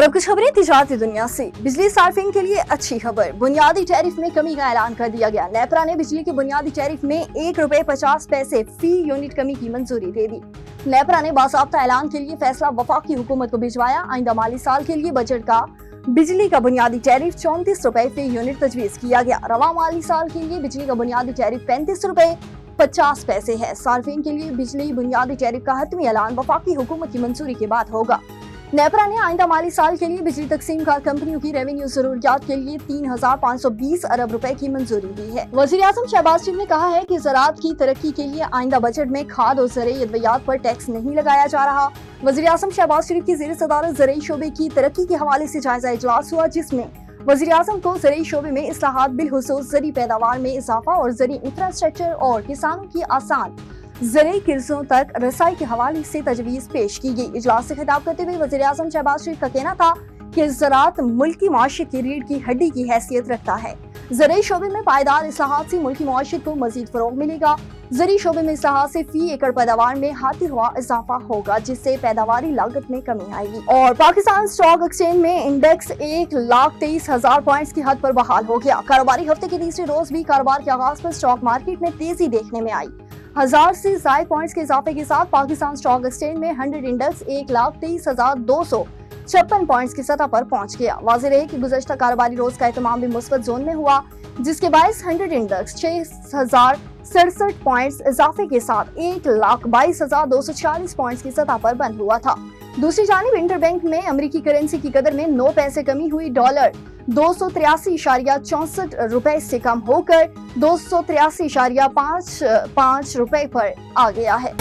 अब कुछ खबरें तिजारती दुनिया से। बिजली सार्फिन के लिए अच्छी खबर, बुनियादी टैरिफ में कमी का ऐलान कर दिया गया। नेपरा ने बिजली के बुनियादी टैरिफ में ₹1.50 फी यूनिट कमी की मंजूरी दे दी। नेपरा ने बाकायदा ऐलान के लिए फैसला वफाकी हुकूमत को भिजवाया। आइंदा माली साल के लिए बजट का बिजली का बुनियादी टैरिफ ₹34 फी यूनिट तजवीज किया गया। रवा माली साल के लिए बिजली का बुनियादी टैरिफ ₹35.50 है। सार्फिन के लिए बिजली बुनियादी टैरिफ का हतमी ऐलान वफाकी हुकूमत की मंजूरी के बाद होगा। नेपरा ने आइंदा माली साल के लिए बिजली तकसीम कार कंपनियों की रेवेन्यू जरूरियात के लिए 3,520 अरब रुपए की मंजूरी दी है। वज़ीर-ए-आज़म शहबाज शरीफ ने कहा है कि ज़राअत की तरक्की के लिए आइंदा बजट में खाद और ज़रई अद्वियात पर टैक्स नहीं लगाया जा रहा। वज़ीर-ए-आज़म शहबाज शरीफ की ज़ेर सदारत ज़रई शोबे की तरक्की के हवाले से जायजा इजलास हुआ, जिसमें वज़ीर-ए-आज़म को ज़रई शोबे में इस्लाहात बिलखुसूस ज़रई पैदावार में इजाफा और ज़रई इंफ्रास्ट्रक्चर और किसानों की आसान ज़रई कर्ज़ों तक रसाई के हवाले से तजवीज़ पेश की गई। इजलास से खिताब करते हुए वज़ीर-ए-आज़म शहबाज शरीफ का कहना था कि ज़राअत मुल्की माशियत की रीढ़ की हड्डी की हैसियत रखता है। ज़रई शोबे में पायदार इस्लाहात से मुल्की माशियत को मज़ीद फ़रोग़ मिलेगा। ज़रई शोबे में इस्लाहात से फी एकड़ पैदावार में हाथी हुआ इजाफा होगा, जिससे पैदावारी लागत में कमी आएगी। और पाकिस्तान स्टॉक एक्सचेंज में इंडेक्स 1,23,000 पॉइंट्स की हद पर बहाल हो गया। कारोबारी हफ्ते के तीसरे रोज भी कारोबार के आगाज पर स्टॉक मार्केट में तेजी देखने में आई। 1000 से ज़ायद पॉइंट्स के इजाफे के साथ पाकिस्तान स्टॉक एक्सचेंज में 100 इंडेक्स 1,23,256 पॉइंट्स की सतह पर पहुंच गया। वाज़ेह है कि गुज़श्ता कारोबारी रोज का एहतमाम भी मुस्बत जोन में हुआ, जिसके बायस 100 इंडेक्स 6,067 पॉइंट्स इजाफे के साथ 1,22,240 पॉइंट्स की सतह पर बंद हुआ था। दूसरी जानिब इंटरबैंक में अमेरिकी करेंसी की कदर में 9 पैसे कमी हुई। डॉलर 283.64 रुपए से कम होकर 283.55 रुपए पर आ गया है।